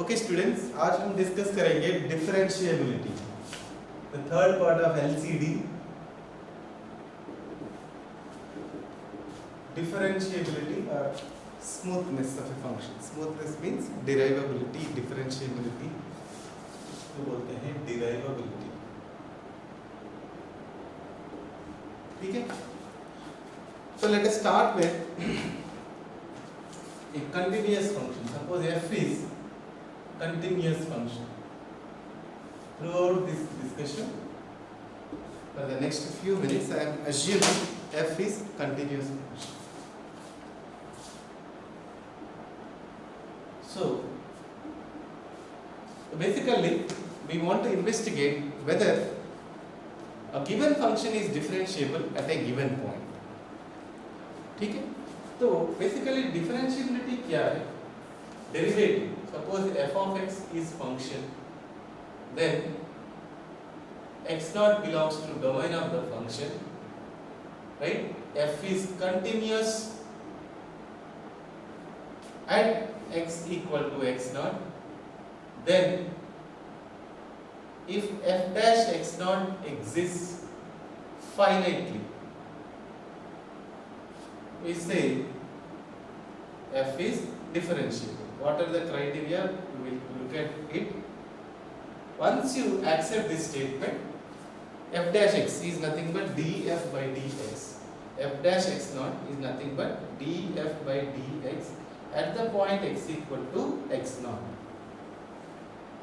Okay students, आज हम discuss करेंगे differentiability, the third part of LCD. Differentiability और smoothness of a function. Smoothness means derivability, differentiability तो बोलते हैं डिराइवेबिलिटी। ठीक है, so let us start with a continuous function. Suppose f is continuous function. Throughout this discussion, for the next few minutes, I am assuming f is continuous function. So basically, we want to investigate whether a given function is differentiable at a given point. ठीक है, तो basically differentiability क्या है? Derivative. Suppose f of x is function, then x naught belongs to domain of the function, right? f is continuous at x equal to x naught, then if f dash x naught exists finitely, we say f is differentiable. What are the criteria? We will look at it. Once you accept this statement, f dash x is nothing but df by dx. F dash x naught is nothing but df by dx at the point x equal to x naught.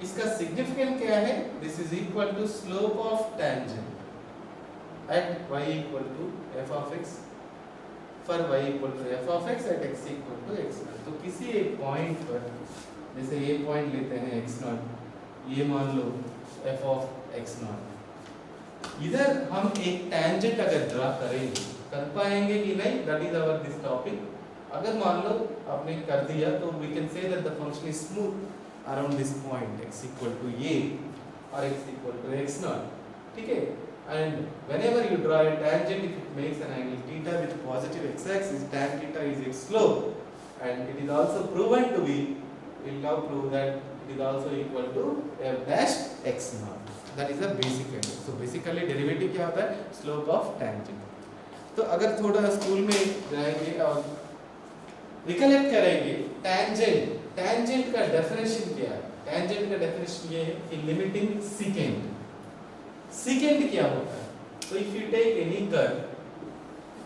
इसका significance क्या है? This is equal to slope of tangent at y equal to f of x for y equal to f of x at x equal to x naught. तो किसी एक point पर, जैसे ये point लेते हैं x naught, ये मान लो f of x naught, इधर हम एक tangent अगर ड्रा करेंगे, कर पाएंगे कि नहीं, that is our this topic. अगर मान लो आपने कर दिया तो we can say that the function is smooth around this point x equal to a or x equal to x naught. ठीक है, and whenever you draw a tangent, if it makes an angle theta with positive x-axis, tan theta is its slope, and it is also proven to be, we will now prove that it is also equal to f dash x naught. That is the basic idea. So basically derivative क्या होता है? Slope of tangent. तो अगर थोड़ा school में जाएंगे और recollect करेंगे, tangent का डेफिनेशन क्या है? tangent का डेफिनेशन ये है कि लिमिटिंग secant. Secant क्या होता है? So if you take any curve,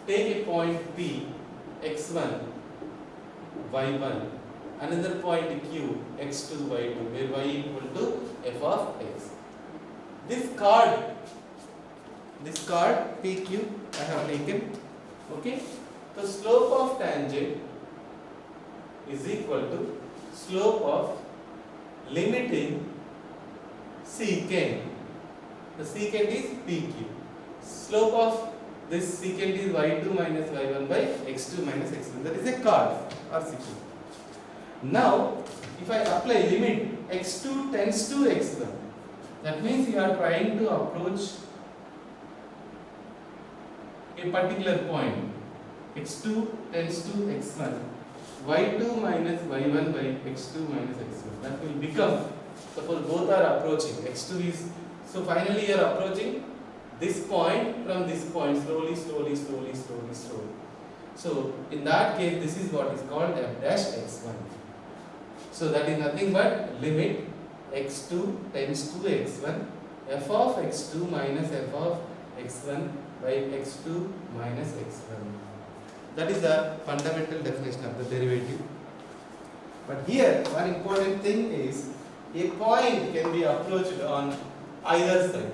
take a point P, x1, y1, another point Q, x2, y2, where y equal to f of x. This chord PQ I have taken. Okay, so slope of tangent is equal to slope of limiting secant. The secant is PQ. Slope of this secant is y2 minus y1 by x2 minus x1. That is a chord or secant. Now, if I apply limit x2 tends to x1, that means you are trying to approach a particular point. x2 tends to x1. y2 minus y1 by x2 minus x1. That will become, suppose both are approaching. x2 is, so finally you are approaching this point from this point slowly. So in that case, this is what is called f dash x1. So that is nothing but limit x2 tends to x1, f of x2 minus f of x1 by x2 minus x1. That is the fundamental definition of the derivative. But here one important thing is a point can be approached on either side.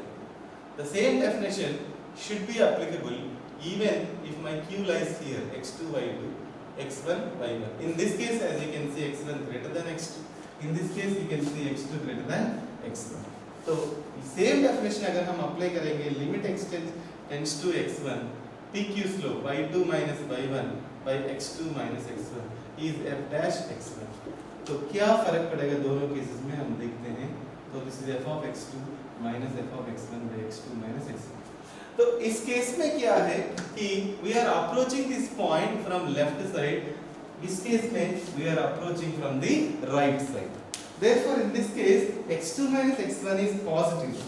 The same definition should be applicable even if my q lies here, x2, y2, x1, y1. In this case, as you can see, x1 greater than x2. In this case, you can see x2 greater than x1. So same definition अगर हम apply करेंगे, limit x tends to x1, pq slope y2 minus y1 by x2 minus x1 is f dash x1. तो क्या फर्क पड़ेगा दोनों cases में हम देखते हैं. तो this is f of x2 minus f of x1 by x2 minus x1. तो इस केस में क्या है कि we are approaching this point from left side, इस केस में we are approaching from the right side. Therefore, in this case, x2 minus x1 is positive,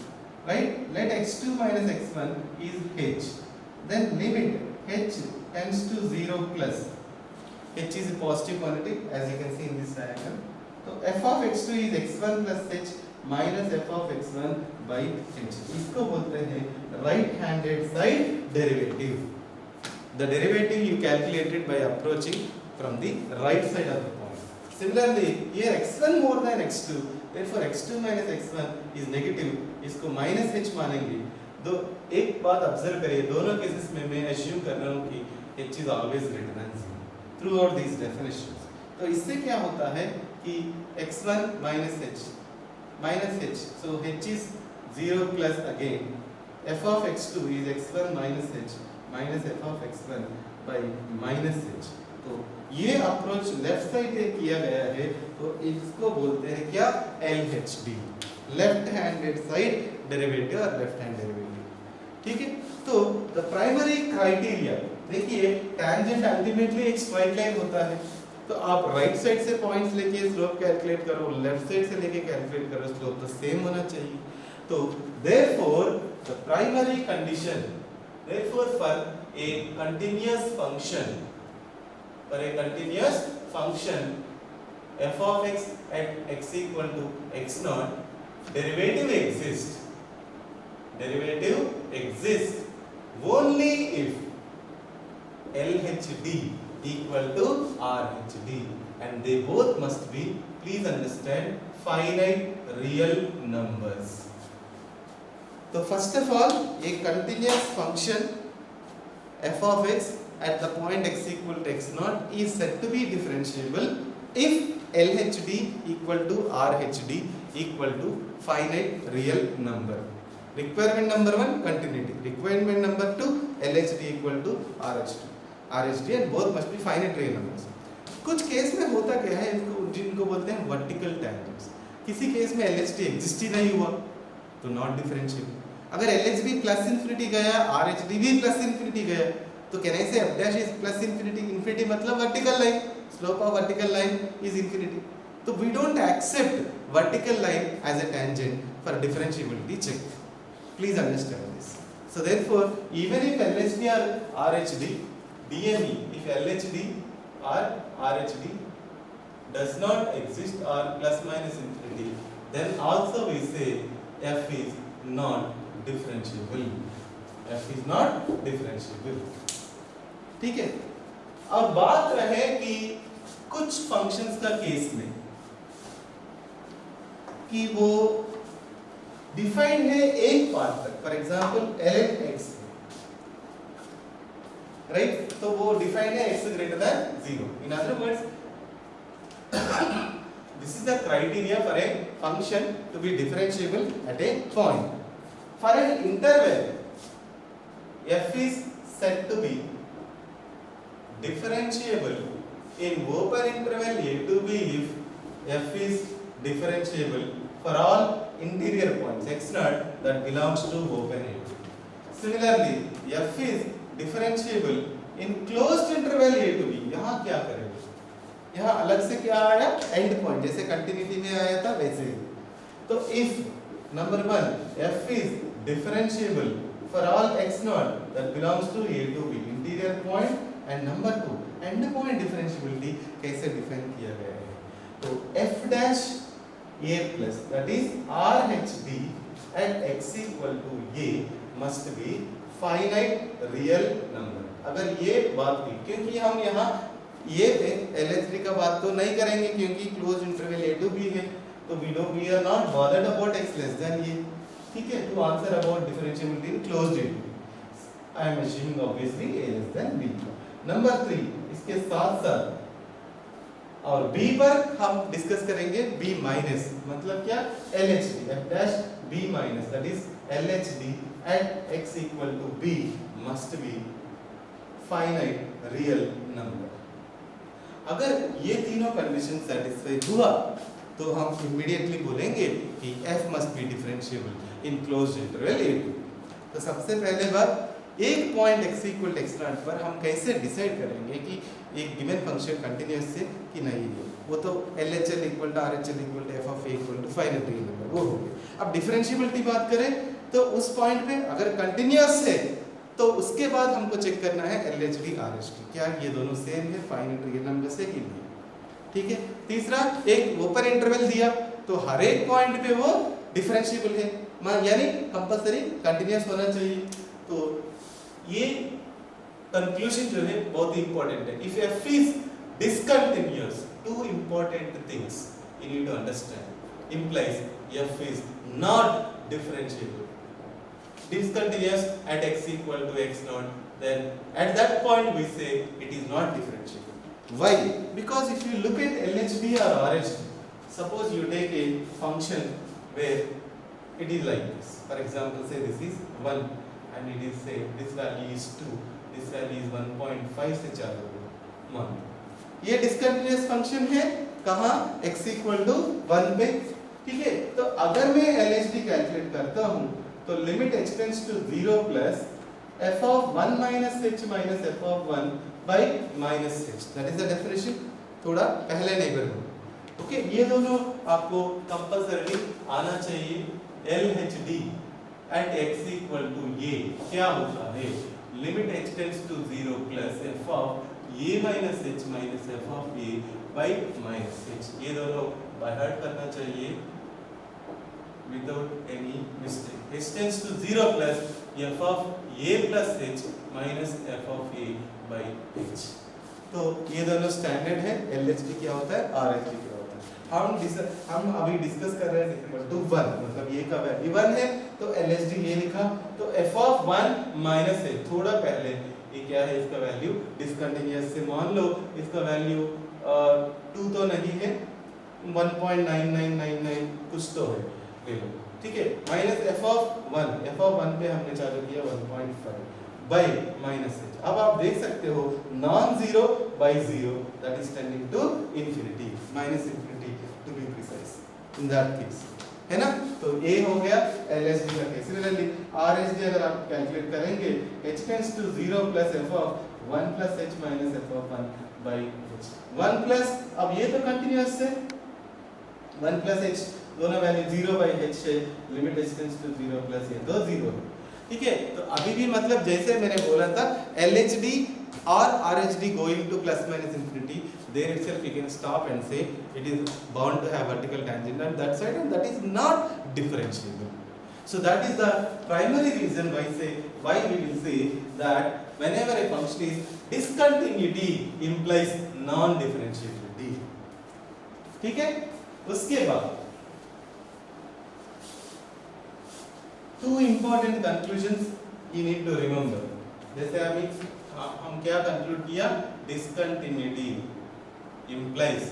right? Let x2 minus x1 is h. Then limit h tends to 0 plus. H is a positive quantity, as you can see in this diagram. So f of x2 is x1 plus h minus f of x1 by h. इसको बोलते हैं right-handed side derivative. The derivative you calculated by approaching from the right side of the point. Similarly, here x1 more than x2, therefore x2 minus x1 is negative. इसको minus h मानेंगे. दो एक बात observe करिए, दोनों cases में मैं assume कर रहा हूँ कि h is always greater than 0 throughout these definitions. तो इससे क्या होता है कि x1 minus h, so h is 0 plus again. f of x2 is x1 minus h minus f of x1 by minus h. तो ये अप्रोच लेफ्ट साइड से किया गया है, तो इसको बोलते हैं क्या, LHD, left handed side derivative और लेफ्ट हैंड डेरिवेटिव. ठीक है. तो द प्राइमरी क्राइटेरिया, देखिए टैंजेंट अल्टीमेटली एक स्ट्राइट लाइन होता है, तो आप राइट साइड से पॉइंट्स लेके स्लोप कैलकुलेट करो, लेफ्ट साइड से लेके कैलकुलेट करो, स्लोप तो सेम होना चाहिए. तो therefore the primary condition, therefore for a continuous function f of x at x equal to x naught, derivative exists only if LHD equal to RHD, and they both must be, please understand, finite real numbers. So first of all, a continuous function f of x at the point x equal to x naught is said to be differentiable if LHD equal to RHD equal to finite real number. Requirement number 1, continuity. Requirement number 2, LHD equal to RHD, and both must be finite real numbers. कुछ case में होता क्या है, जिनको बोलते हैं vertical tangents. किसी case में LHD एग्जिस्ट ही नहीं हुआ तो नॉट डिफरेंशिएबल. अगर LHD प्लस इंफिनिटी गया, RHD भी प्लस इंफिनिटी गया, तो can I say f dash is plus infinity. Infinity मतलब vertical line, slope of vertical line is infinity. तो we don't accept vertical line as a tangent for differentiability check. Please understand this. So therefore, even if LHD or RHD, DME, if LHD or RHD does not exist or plus minus infinity, then also we say f is not differentiable. f is not differentiable. ठीक है. अब बात रहे कि कुछ functions का case में कि वो डिफाइंड है एक पार्ट तक, for example ln x, right. तो वो डिफाइंड है x greater than 0. In other words, this is the criteria for a function to be differentiable at a point. For an interval, f is said to be differentiable in open interval a to b if f is differentiable for all interior points x naught that belongs to open a. Similarly, f is differentiable in closed interval a to b. यहाँ क्या करेंगे, यहाँ अलग से क्या आया, and point, जैसे continuity में आया था वैसे ही. तो if number 1 f is differentiable for all x naught that belongs to a to b interior point, and number 2 and point differentiability कैसे डिफाइन किया गया है. तो f dash a plus that is RHD at x equal to a must be finite real number. अगर ये बात हुई, क्योंकि हम यहाँ ये LHD का बात तो नहीं करेंगे क्योंकि close interval a to b है, तो we are not bothered about x less than a. ठीक है. to answer about differentiability in closed a to b, I am assuming obviously a less than b. Number 3, इसके साथ साथ और b पर हम डिस्कस करेंगे b माइनस, मतलब क्या, LHD f dash b minus that is LHD at x equal to b must be finite real number. अगर ये तीनों कंडीशन सेटिस्फाई हुआ तो हम इमीडिएटली बोलेंगे कि f must be differentiable in closed interval a2. तो सबसे पहले बात एक point x equal to x naught पर हम कैसे डिसाइड करेंगे कि एक गिवन फंक्शन कंटिन्यूअस है कि नहीं है? वो तो LHL equal to RHL equal to f of a equal to final real number वो हो गया। अब डिफरेंशिएबिलिटी बात करें तो उस पॉइंट पे अगर कंटिन्यूअस है तो उसके बाद हमको चेक करना है LHD RHD, क्या ये दोनों सेम है फाइनल रियल नंबर से कि नहीं। ठीक है। तीसरा, एक ओपन इंटरवल दिया तो हर एक पॉइंट पे वो डिफरेंशिएबल है, यानी कंपल्सरी कंटिन्यूअस होना चाहिए। तो ये कंक्लूजन जो है बहुत ही इंपॉर्टेंट है। If f is discontinuous, two important things you need to understand implies f is not differentiable. Discontinuous at x equal to x naught, then at that point we say it is not differentiable. Why? Because if you look at LHD or RHD, suppose you take a function where it is like this. For example, say this is 1 and it is say this value is 2, this value is 1.5 से चालू होगा 1। ये डिस्कंटिन्यूअस function है कहाँ? x equal to 1 पे। ठीक है। तो अगर मैं LHD कैलकुलेट करता हूँ तो limit h tends to 0 plus f of 1 minus h minus f of 1 by minus h, that is the definition। थोड़ा पहले नेबरहुड। ओके, ये दोनों आपको कंपल्सरी आना चाहिए। LHD at x equal to a क्या होता है? Limit h tends to 0 plus f of a minus h minus f of a by minus h। ये दोनों बाय हार्ट करना चाहिए without any mistake। h tends to 0 plus f of a plus h minus f of a by h। तो ये दोनों standard है। LHD क्या होता है, RHD क्या होता है। हम अभी डिस्कस कर रहे हैं इक्वल टू 1, मतलब ये का वैल्यू 1 है तो LHD ये लिखा। तो f of 1 minus h, थोड़ा पहले ये क्या है, इसका वैल्यू डिसकंटिन्यूअस से मान लो इसका वैल्यू 2 तो नहीं है, 1.9999 कुछ तो है, ठीक है। माइनस f ऑफ 1 पे हमने चालू किया 1.5 बाय माइनस h। अब आप देख सकते हो non zero by zero, that is tending to infinity, minus infinity to be precise in that case, है ना। तो a हो गया LHD का केस। सिमिलरली RHD अगर आप कैलकुलेट करेंगे h tends to 0 plus f of 1 plus h minus f of 1 by h। 1 plus, अब ये तो कंटीन्यूअस है, 1 प्लस h दोनों वैल्यू 0 बाई h है, limit h tends to 0 plus ये तो 0 है। ठीक है। तो अभी भी मतलब जैसे मैंने बोला था LHD और RHD going to plus minus infinity, there itself you can stop and say it is bound to have vertical tangent on that side and that is not differentiable. So that is the primary reason why we will say that whenever a function is discontinuity implies non-differentiability। ठीक है। उसके बाद two important conclusions you need to remember। जैसे अभी हम क्या conclude किया, discontinuity implies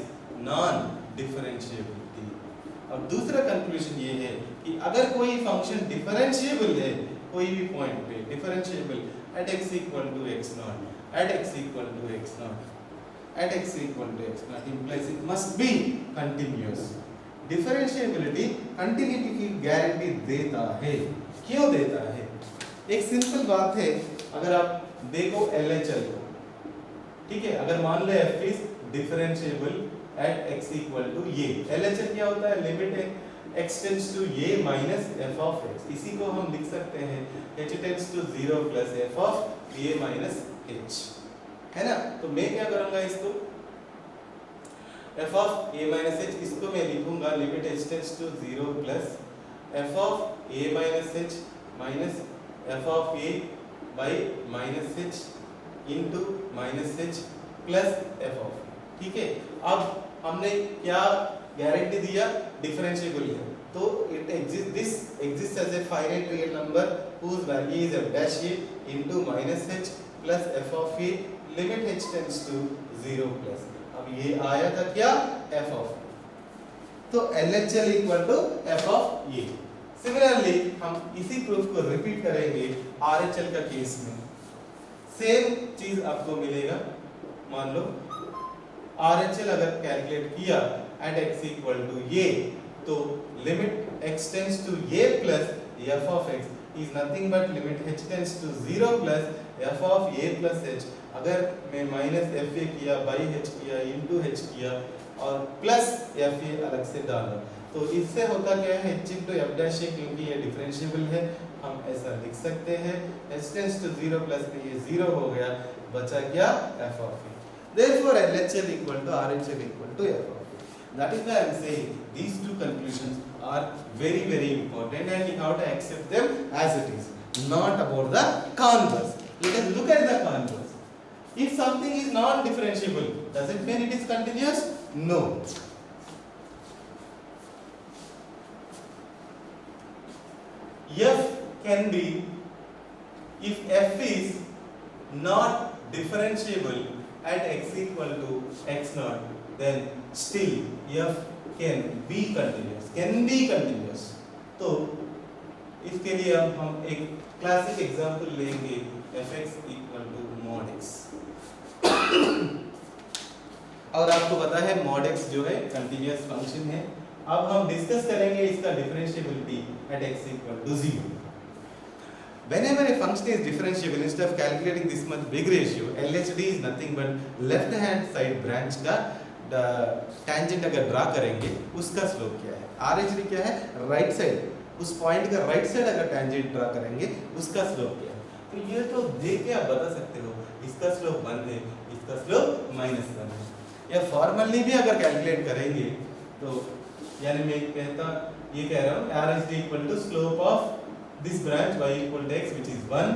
non-differentiability। अब दूसरा कंक्लूजन ये है कि अगर कोई फंक्शन डिफरेंशिएबल है कोई भी पॉइंट पे, differentiable at x equal to x naught, at x equal to x naught, at x equal to x naught implies it must be continuous। Differentiability continuity की गारंटी देता है। क्यों देता है? एक सिंपल बात है, अगर आप देखो LHL को, ठीक है, अगर मान लो f is differentiable at x equal to a, LHL क्या होता है, limit x tends to a minus f of x। इसी को हम लिख सकते हैं h tends to 0 plus f of a minus h, है ना। तो मैं क्या करूंगा, इसको f of a minus h, इसको मैं लिखूंगा limit h tends to 0 plus f of a minus h minus f of a by minus h into minus h plus f of a। ठीक है। अब हमने क्या गारंटी दिया, डिफरेंशिएबल है, तो it exists, this exists as a finite real number whose value is f dash a into minus h plus f of a, limit h tends to 0 plus। अब ये आया था क्या, f of a, तो LHL equal to f of a। Similarly हम इसी proof को repeat करेंगे RHL का केस में, सेम चीज आपको मिलेगा। मान लो RHL अगर कैलकुलेट किया at x equal to a, तो limit x tends to a plus f of x, is nothing but limit h tends to 0 plus f of a plus h. अगर मैं माइनस एफ ए किया by h किया into h किया और plus F A अलग से डाला तो इससे होता क्या है h इंटू एफ डैश है, क्योंकि ये डिफरेंशिएबल है हम ऐसा लिख सकते हैं h tends to 0 प्लस में ये 0 हो गया, बचा क्या f of a. Therefore LHL equal to RHL equal to f of a. That is why I am saying these two conclusions are very very important and you have to accept them as it is, not about the converse. Let us look at the converse. If something is non-differentiable, does it mean it is continuous? No. F can be, if f is not differentiable at x equal to x naught, then still f can be continuous. Can be continuous. तो इसके लिए अब हम एक classic example लेंगे fx equal to mod x. और आपको पता है mod x जो है कंटिन्यूअस फंक्शन है. अब हम डिस्कस करेंगे इसका differentiability at x equal to 0. Whenever a function is differentiable, instead of calculating this much big ratio, LHD is nothing but left hand side branch का tangent अगर draw करेंगे उसका स्लोप क्या है. RHD क्या है, राइट साइड, उस point का राइट साइड अगर tangent ड्रा करेंगे उसका स्लोप क्या है. तो ये तो देख के आप बता सकते हो इसका स्लोप 1 है, इसका स्लोप -1 है. या फॉर्मली भी अगर कैलकुलेट करेंगे तो यानी मैं कहता ये कह रहा हूँ RHD equal to slope of this branch y equal to x which is 1,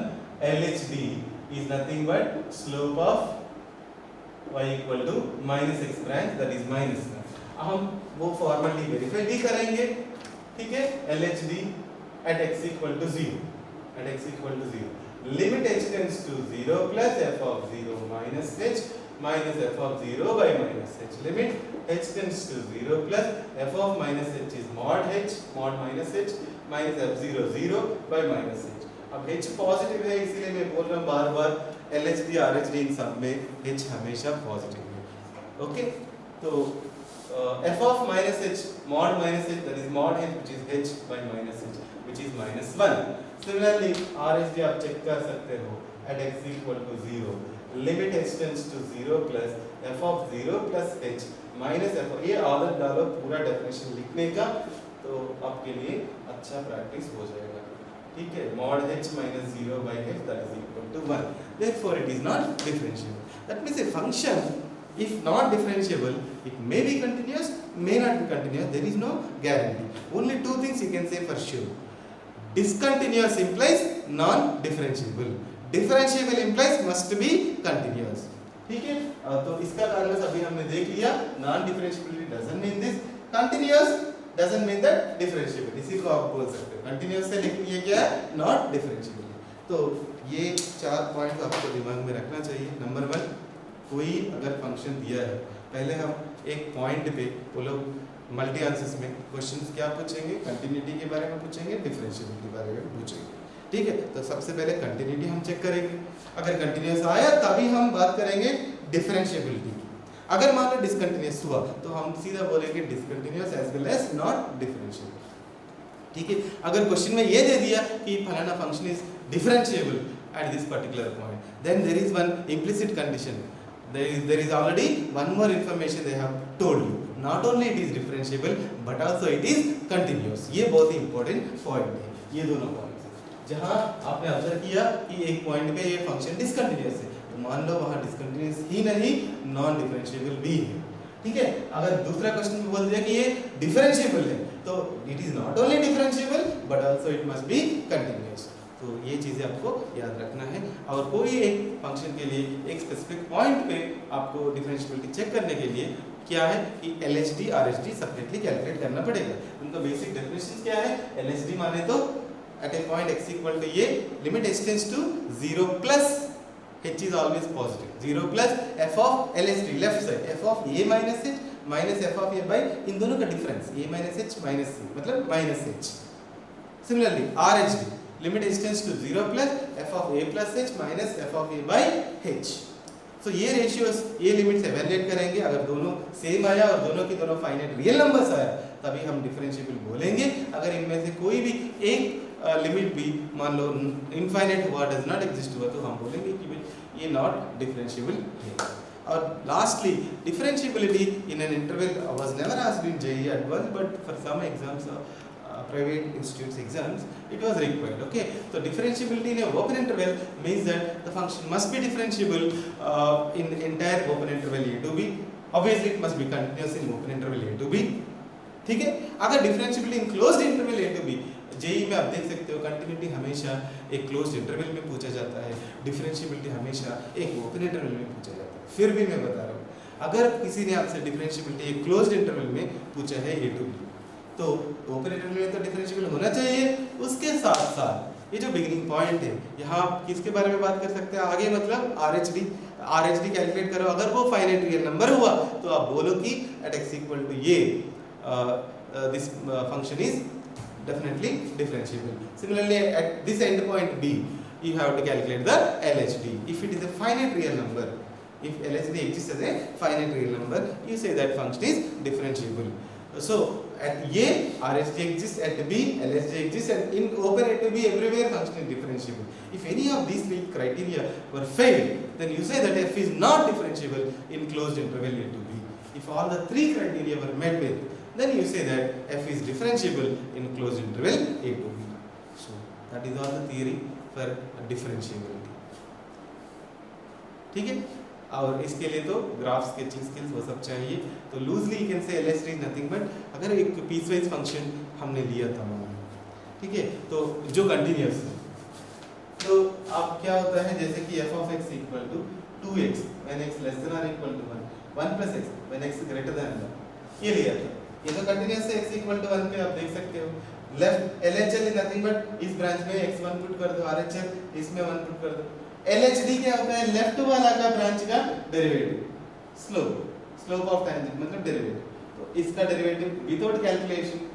LHD is nothing but slope of y equal to minus x branch that is -1. हम वो फॉर्मली वेरीफाई भी करेंगे, ठीक है. LHD at x equal to 0, at x equal to 0, limit h tends to 0 plus f of 0 minus h minus f of 0 by minus h. Limit h tends to 0 plus f of minus h is mod h mod minus h minus f0 0 by minus h. अब h positive है इसीलिए मैं बोल रहा हूँ बार बार LHD RHD इन सब में h हमेशा पॉजिटिव है. ओके, तो f of minus h mod minus h that is mod h which is h by minus h which is -1. Similarly RHD आप चेक कर सकते हो at x equal to 0, limit h tends to 0 plus f of 0 plus h minus f. ये आदत डालो पूरा definition लिखने का तो आपके लिए अच्छा प्रैक्टिस हो जाएगा, ठीक है. mod h minus 0 by h that is equal to 1. Therefore it is not differentiable. That means a function if not differentiable, it may be continuous, may not be continuous. There is no guarantee. Only two things you can say for sure. Discontinuous implies non-differentiable. Differentiable implies must be continuous. ठीक है. तो इसका कारण अभी हमने देख लिया. Non-differentiability doesn't mean this. Continuous doesn't mean that differentiable. इसी को आप बोल सकते हो. Continuous से लिखिए क्या है, not differentiable. तो ये 4 पॉइंट आपको दिमाग में रखना चाहिए. नंबर 1, कोई अगर फंक्शन दिया है, पहले हम एक पॉइंट पे वो लोग मल्टी आंसर्स में क्वेश्चंस क्या पूछेंगे, कंटिन्यूटी के बारे में पूछेंगे, डिफरेंशिएबिलिटी के बारे में पूछेंगे, ठीक है. तो सबसे पहले कंटिन्यूटी हम चेक करेंगे. अगर कंटिन्यूअस आया तभी हम बात करेंगे डिफरेंशिएबिलिटी की. अगर मान लो डिसकंटिन्यूअस हुआ तो हम सीधा बोलेंगे discontinuous as well as not differentiable, ठीक है. अगर क्वेश्चन में ये दे दिया कि फलाना function is differentiable at this particular point, then there is one implicit condition. There is already one more information they have told you. Not only it is differentiable but also it is continuous. ये बहुत ही important point है. ये दोनों points हैं जहाँ आपने observe किया कि एक पॉइंट पे ये फंक्शन डिसकंटिन्यूअस है, तो मान लो वहाँ डिसकंटिन्यूअस ही नहीं नॉन डिफरेंशिएबल भी है, ठीक है. अगर दूसरा क्वेश्चन में बोल दिया कि ये डिफरेंशिएबल है तो it is not only differentiable but also it must be continuous. तो ये चीज़ें आपको याद रखना है. और कोई एक फंक्शन के लिए एक स्पेसिफिक पॉइंट पे आपको डिफरेंशिएबिलिटी चेक करने के लिए क्या है कि LHD RHD सेपरेटली कैलकुलेट करना पड़ेगा. उनका बेसिक डेफिनेशन क्या है. LHD माने तो at a point x equal to ये limit h tends to 0 plus h is always positive, 0 plus f of LHD left side f of a minus h minus f of a by इन दोनों का difference a minus h minus c मतलब minus h. Similarly RHD limit h tends to 0 plus f of a plus h minus f of a by h. So ये ratios ये limits evaluate करेंगे. अगर दोनों same आया और दोनों की दोनों फाइनाइट रियल नंबर्स आया तभी हम डिफरेंशिएबल बोलेंगे. अगर इनमें से कोई भी एक लिमिट भी मान लो इनफाइनाइट हुआ, डज नॉट एग्जिस्ट हुआ, तो हम बोलेंगे कि भाई ये नॉट डिफरेंशिएबल है। और lastly differentiability in an interval was never asked in JEE advanced, but for some exams private institutes exams it was required. Okay, so differentiability in a open interval means that the function must be differentiable in entire open interval a to b. Obviously it must be continuous in open interval a to b. ठीक है, अगर differentiability in closed interval a to b, JEE में आप देख सकते हो continuity हमेशा एक क्लोज्ड इंटरवल में पूछा जाता है, डिफरेंशिएबिलिटी हमेशा एक ओपन इंटरवल में पूछा जाता है। फिर भी मैं बता रहा हूँ, अगर किसी ने आपसे डिफरेंशिएबिलिटी एक क्लोज्ड इंटरवल में पूछा है a to b, तो ओपन इंटरवल में तो डिफरेंशिएबल होना चाहिए। उसके साथ साथ ये जो बिगिनिंग पॉइंट है, यहाँ आप किसके बारे में बात कर सकते हैं आगे, मतलब आरएचडी कैलकुलेट करो। अगर वो फाइनाइट रियल नंबर हुआ तो आप बोलो कि एट x इक्वल टू ये this function is definitely differentiable. Similarly, at this end point b, you have to calculate the LHD. If it is a finite real number, if LHD exists as a finite real number, you say that function is differentiable. So at A, RHD exists, at B, LHD exists, and in open A to B, everywhere function is differentiable. If any of these three criteria were failed, then you say that f is not differentiable in closed interval A to B. If all the three criteria were met with, then you say that f is differentiable in closed interval a to b. So that is all the theory for differentiability. ठीक है, और इसके लिए तो graph sketching skills वो सब चाहिए। तो loosely you can say LHD is nothing but, अगर एक पीसवाइज फंक्शन हमने लिया था मान, ठीक है, तो जो कंटिन्यूअस है, तो अब क्या होता है, जैसे कि f of x equal to 2x when x less than or equal to 1, 1 plus x when x greater than 1, ये लिया था। ये तो कंटिन्यूअस है, x इक्वल टू 1 पे आप देख सकते हो। Left LHL is nothing but इस ब्रांच में x1 पुट कर दो, RHL इसमें 1 पुट कर दो। LHD क्या होता है, लेफ्ट वाला का ब्रांच का डेरिवेटिव, स्लोप ऑफ टेंजेंट मतलब डेरिवेटिव। तो इसका derivative without calculation,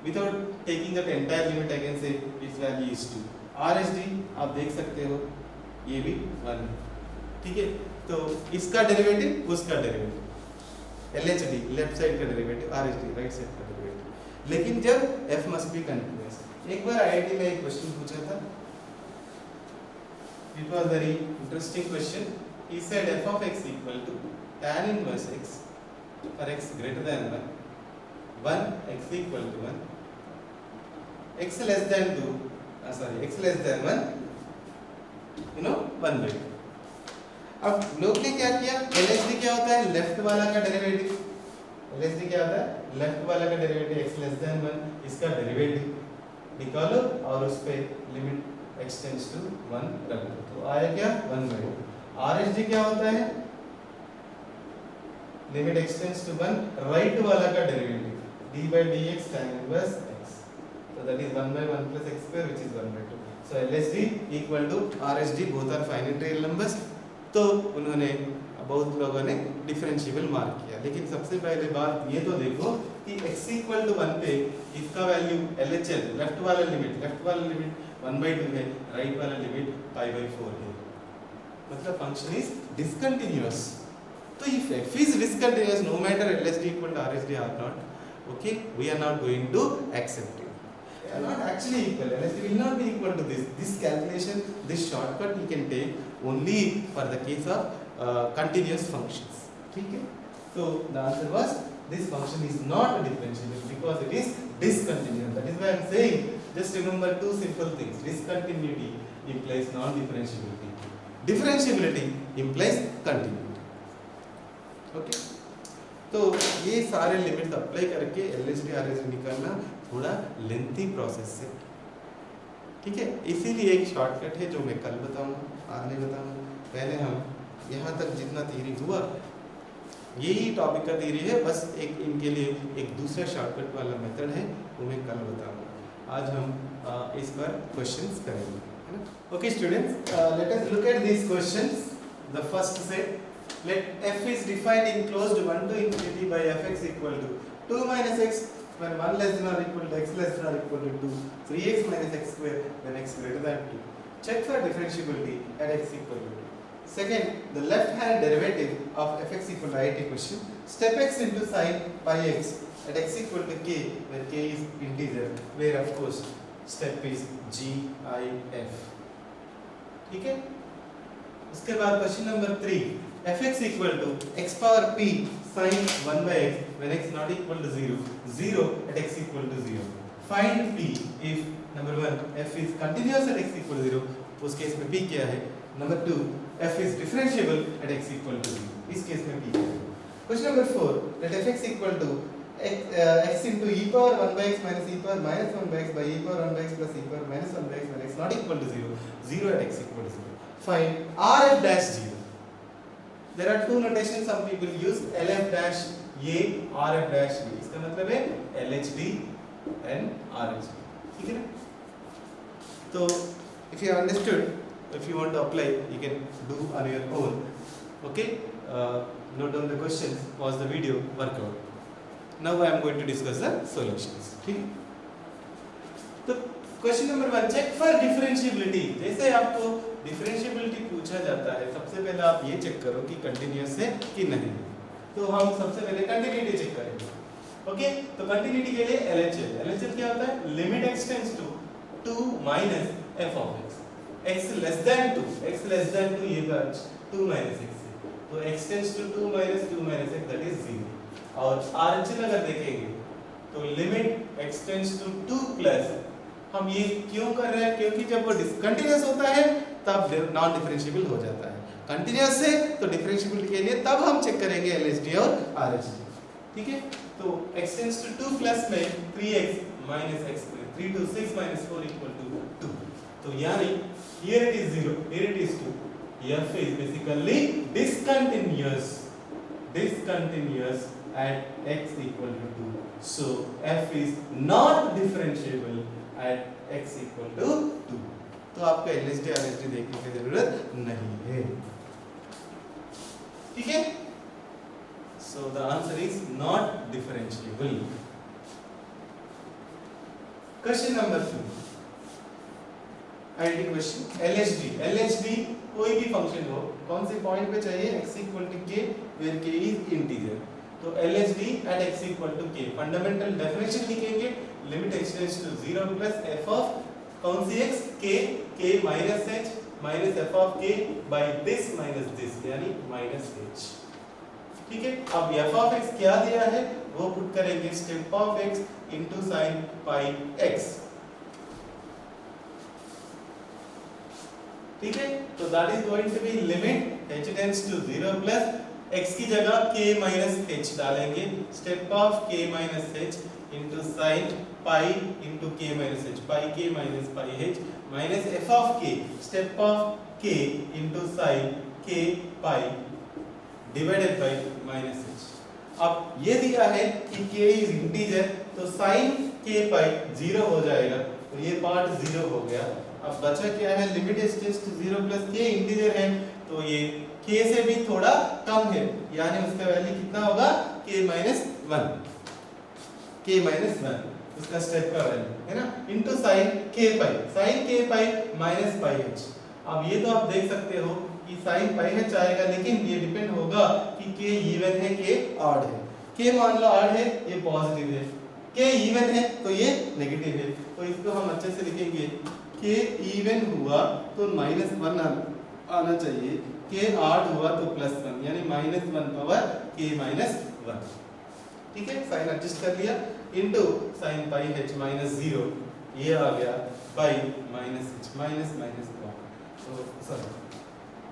without taking the entire limit, I can say it's value is 2। RHD आप देख सकते हो ये भी 1 है, ठीक है। तो इसका डेरिवेटिव उसका डेरिवेटिव, LHD लेफ्ट साइड का डेरिवेटिव, RHD राइट साइड का डेरिवेटिव। लेकिन जब f मस्ट बी कंटीन्यूअस, एक बार IIT में एक क्वेश्चन पूछा था, it was very interesting question. He said f of x equal to tan inverse x for x greater than 1, 1 x equal to 1, x less than 2, x less than 1, 1 by 2। अब लोग ने क्या किया, LHD क्या होता है, लेफ्ट वाला का डेरिवेटिव, LHD क्या होता है, लेफ्ट वाला का डेरिवेटिव x लेस देन 1, इसका डेरिवेटिव निकालो और उस पे लिमिट x टेंड्स टू 1 रख दो, तो आया क्या 1 by 2। RHD क्या होता है, limit x tends to 1, right वाला का derivative d by dx tan inverse x, so that is 1 by 1 plus x square which is 1 by 2। so LHD equal to RHD, both are finite real numbers। तो उन्होंने बहुत लोगों ने differentiable mark किया। लेकिन सबसे पहले बात ये तो देखो कि x इक्वल टू 1 पे इसका वैल्यू LHL लेफ्ट वाला लिमिट 1 by 2 है, राइट वाला लिमिट pi by 4 है, मतलब फंक्शन इज डिसकंटिन्यूअस। तो if f is discontinuous no matter LHD equal to RHD or not, okay, we are not going to accept it। They are not actually equal, LHD will not be equal to this। This calculation, this shortcut you can take only for the case of continuous functions, ठीक है। So the answer was this function is not differentiable because it is discontinuous। That is why I am saying just remember two simple things, discontinuity implies non-differentiability, differentiability implies continuity, okay। तो ये सारे limits apply करके LHD RHD निकालना थोड़ा lengthy process है, ठीक है। इसीलिए एक शॉर्टकट है जो मैं कल बताऊंगा, आज नहीं बताऊंगा। पहले हम यहाँ तक जितना थियरी हुआ यही टॉपिक का थियरी है, बस एक इनके लिए एक दूसरा शॉर्टकट वाला मेथड है वो मैं कल बताऊंगा। आज हम इस पर क्वेश्चंस करेंगे, है ना। Okay students, let us look at this questions. The first set, let f is defined in closed 1 to infinity by fx equal to 2 minus x when 1 less than or equal to x less than or equal to 2, 3x minus x square when x greater than 2. Check for differentiability at x equal to 2. Second, the left hand derivative of fx equal to IT question. Step x into sin pi x at x equal to k where k is integer, where of course step is GIF। ठीक है, उसके बाद question number 3, fx equal to x power p sin 1 by x when x not equal to 0, 0 at x equal to 0। Find p if number 1 f is continuous at x equal to 0, उस case में p क्या है। Number 2 f is differentiable at x equal to 0, इस case में p क्या है। Question number 4, let fx equal to x into e power 1 by x minus e power minus 1 by x by e power 1 by x plus e power minus 1 by x when x not equal to 0, 0 at x equal to 0। Find RF dash 0। There are two notations some people use, LF dash A, RF dash B। इसका मतलब है LHD and RHD। ठीक है ना? तो if you understood, if you want to apply, you can do on your own। Okay? Note down the questions, pause the video, work out। Now I am going to discuss the solutions। ठीक है? तो question number 1, check for differentiability. जैसे आपको differentiability पूछा जाता है, सबसे पहले आप ये चेक करो कि कंटिन्यूअस है कि नहीं। तो हम सबसे पहले कंटिन्यूटी चेक करेंगे। ओके, तो कंटिन्यूटी के लिए LHL। LHL क्या होता है? Limit x tends to 2 minus f of x, x less than 2, x less than 2 ये बात 2 माइनस x है, तो x tends to 2 minus x that is 0। और RHL अगर देखेंगे तो limit x tends to 2 plus, हम ये क्यों कर रहे हैं? क्योंकि जब वो डिसकंटिन्यूअस होता है तब नॉन डिफरेंशिएबल हो जाता है। कंटिन्यूअस है तो डिफरेंशिएबिलिटी के लिए तब हम चेक करेंगे LHD और RHD। ठीक है, तो x टेंड्स टू 2 प्लस में 3x minus x, 3 to 6 minus 4 equal to 2। तो यानी here it is 0, here it is 2। f is basically discontinuous at x equal to 2। So f is not differentiable at x equal to 2। तो आपको LHD RHD देखने की जरूरत नहीं है। ठीक है, so the answer is not differentiable। Question number 2, ID question. LHD कोई भी फंक्शन हो, कौन से पॉइंट पे चाहिए? x equal to k where k is integer। तो LHD at x equal to k, fundamental definition लिखेंगे, limit x tends to 0 plus f of कौन सी x? k minus h minus f of k by this minus this यानी minus h। ठीक है, अब f of x क्या दिया है वो पुट करेंगे, step of x into sin pi x। ठीक है, तो that is going to be limit h tends to 0 plus x की जगह k माइनस h डालेंगे, step of k minus h into sin pi into k minus h, pi k minus pi h minus f of k, step of k into sin k pi divided by minus h। अब ये दिया है कि k is integer, तो sin k पाई 0 हो जाएगा, तो ये पार्ट 0 हो गया। अब बचा क्या है? Limit h tends to 0 plus k integer है, तो ये k से भी थोड़ा कम है, यानी उसका वैल्यू कितना होगा? k माइनस 1, उसका स्टेप का वैल्यू है ना, into sin k pi minus pi h। अब ये तो आप देख सकते हो कि sin पाई h आएगा, लेकिन ये डिपेंड होगा कि k इवन है k ऑड है। k मान लो ऑड है, ये पॉजिटिव है, k इवन है तो ये नेगेटिव है। तो इसको हम अच्छे से लिखेंगे, k इवन हुआ तो -1 आना चाहिए, k ऑड हुआ तो +1 यानी -1 पावर k -1। ठीक है, साइन एडजस्ट कर लिया, इनटू sin पाई h -0 ये आ गया by -h minus 1। So sorry,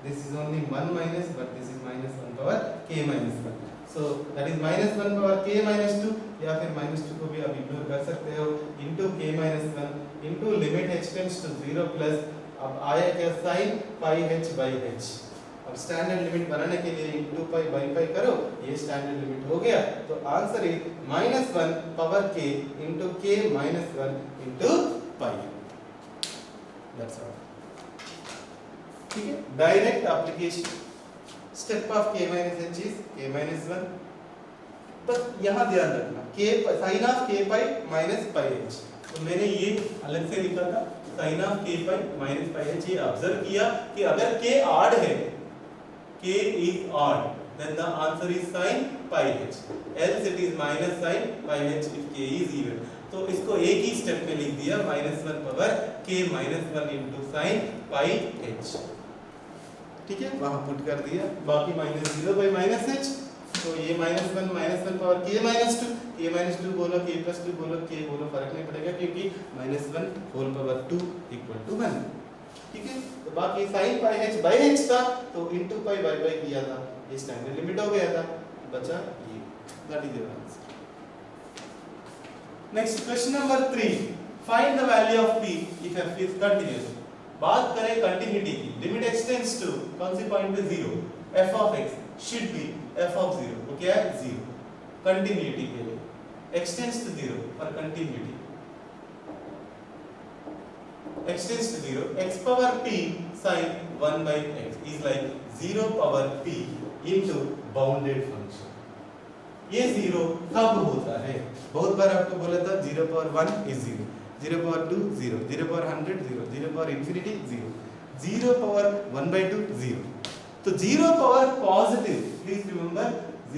this is only 1 minus, but this is -1 power k -1। So that is -1 power k -2, या फिर -2 को भी आप इग्नोर कर सकते हो, into k -1 into limit h tends to 0 plus, अब आया क्या? sin pi h by h। अब स्टैंडर्ड लिमिट बनाने के लिए इनटू पाई बाई पाई करो, ये स्टैंडर्ड लिमिट हो गया। तो answer is -1 power k into k -1 into pi. That's all. ठीक है, direct application, step of k h is k -1। बस यहाँ ध्यान रखना, k sin of k pi minus pi h, तो मैंने ये अलग से लिखा था sin of k pi minus pi h। ये ऑब्जर्व किया कि अगर k ऑड है, k is odd, then the answer is sin pi h. Else it is minus sin pi h if k is even. तो इसको एक ही step में लिख दिया -1 power k -1 into sin pi h. ठीक है, वहां पुट कर दिया, बाकी -0 by -h. तो ये -1 पावर k -2, k -2 बोलो k +2 बोलो k बोलो फर्क नहीं पड़ेगा क्योंकि -1 होल पावर 2 इक्वल टू 1. ठीक है, तो बाकी sin pi h by h था तो into pi by किया था, ये स्टैंडर्ड लिमिट हो गया था, बचा ये. That is your answer. Next question number 3, find the value of p if f is continuous. बात करें कंटिन्यूटी की, लिमिट एक्सटेंड्स टू कौन सी पॉइंट पे 0, f of x should be f of 0. वो क्या है 0, कंटिन्यूटी के लिए एक्सटेंड्स टू 0 और continuity extends to 0, x power p sin 1 by x is like 0 power p into bounded function. ये 0 कब होता है? बहुत बार आपको बोला था 0 power 1 is 0, 0 power 2 0, 0 power 100 0, 0 power infinity 0, 0 power 1 by 2 0. तो 0 power positive, please remember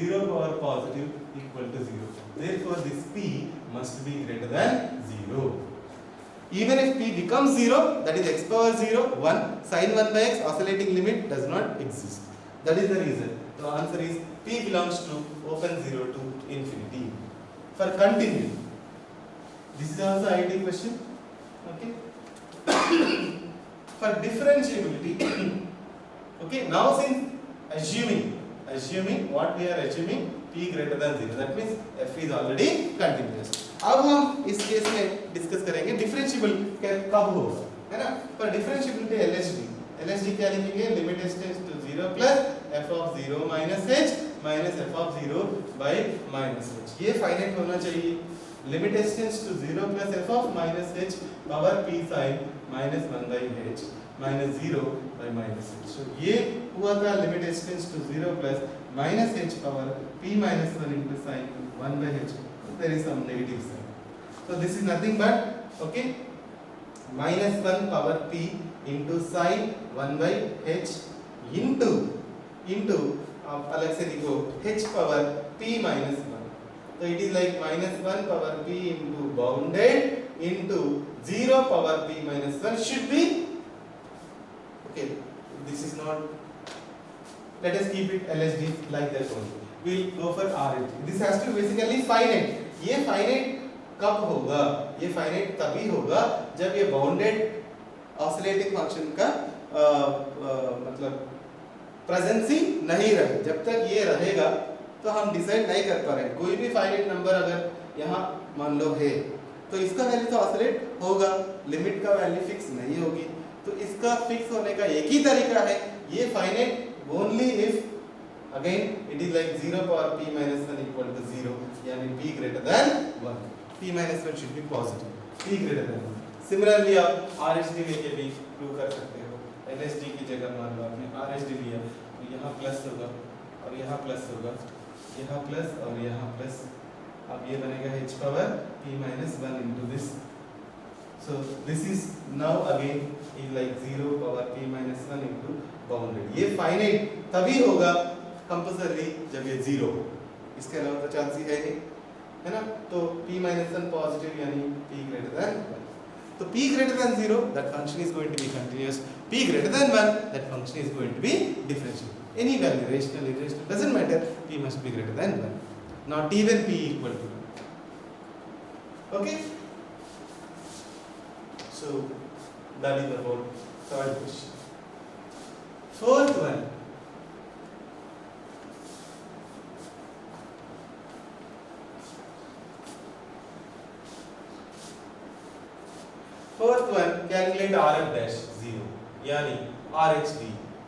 0 power positive equal to 0. Therefore this p must be greater than 0. Even if p becomes 0, that is x power 0, 1, sin 1 by x oscillating limit does not exist. That is the reason. The answer is p belongs to open 0 to infinity. For continue, this is also IT question. Okay. For differentiability, okay. Now since assuming what we are assuming, p greater than 0, that means f is already continuous. अब हम इस case में discuss करेंगे differentiable कब होगा, है ना. पर डिफरेंशिएबिलिटी LHD क्या लिखेंगे, limit extends to 0 plus f of 0 minus h minus f of 0 by minus h. ये फाइनाइट होना चाहिए. Limit extends to 0 plus f of minus h power p sin minus 1 by h minus 0 by minus h. So ये हुआ था limit extends to 0 plus minus h power p minus 1 into sin 1 by h. There is some negative sign. So this is nothing but okay minus 1 power p into sin 1 by h into अलग से लिखो h power p minus 1. So it is like minus 1 power p into bounded into 0 power p minus 1 should be okay. This is not. Let us keep it LHD like that only. We'll go for RH. This has to basically finite. ये finite कब होगा? ये finite तभी होगा जब ये bounded oscillating function का मतलब प्रेजेंसी नहीं रहे. जब तक ये रहेगा तो हम डिसाइड नहीं कर पा रहे. कोई भी फाइनाइट नंबर अगर यहाँ मान लो है तो इसका वैल्यू तो ऑसिलेट होगा, लिमिट का वैल्यू फिक्स नहीं होगी. तो इसका फिक्स होने का एक ही तरीका है, ये finite only if again it is like 0 power p minus 1 equal to 0, यानी p greater than 1. p minus 1 should be positive, p greater than 1. Similarly आप RHD लेके भी प्रूव कर सकते हो. LHD की जगह मान लो आपने RHD लिया तो यहाँ प्लस होगा और यहाँ प्लस होगा, यहाँ प्लस और यहाँ प्लस. अब ये बनेगा h power p minus 1 into this. So this is now again is like 0 power p minus 1 into bounded. ये फाइनाइट तभी होगा कंपल्सरी जब ये 0, इसके अलावा तो चांस ही है नहीं, है ना. तो p minus 1 पॉजिटिव यानी p greater than 1. तो p greater than 0 that function is going to be continuous, p greater than 1 that function is going to be differentiable. Any value, rational, irrational, doesn't matter, p must be greater than 1, not even p equal to 1. Okay, so that is about third question. Fourth one, calculate RF dash 0 यानी RHD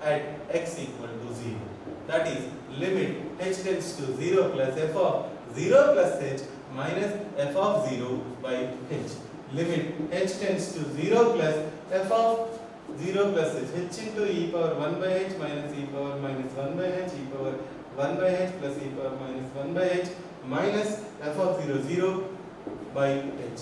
at x equal to 0. That is limit h tends to 0 plus f of 0 plus h minus f of 0 by h. Limit h tends to 0 plus f of 0 plus h into e power 1 by h minus e power minus 1 by h e power 1 by h plus e power minus 1 by h minus f of 0 0 by h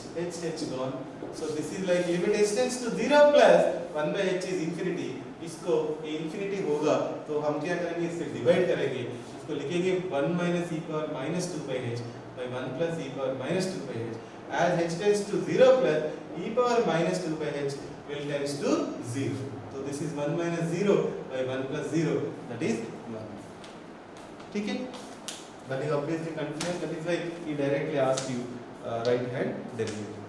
gone. So this is like limit h tends to 0 plus 1 by h is infinity. इसको ये infinity होगा तो हम क्या करेंगे, इससे divide करेंगे. इसको लिखेंगे 1 minus E power minus 2 by h by 1 plus e power minus 2 by h. As h tends to 0 plus e power minus 2 by h will tends to 0. So this is 1 minus 0 by 1 plus 0, that is 1. ठीक है? That is obviously continuous, that is why he directly asked you right hand derivative.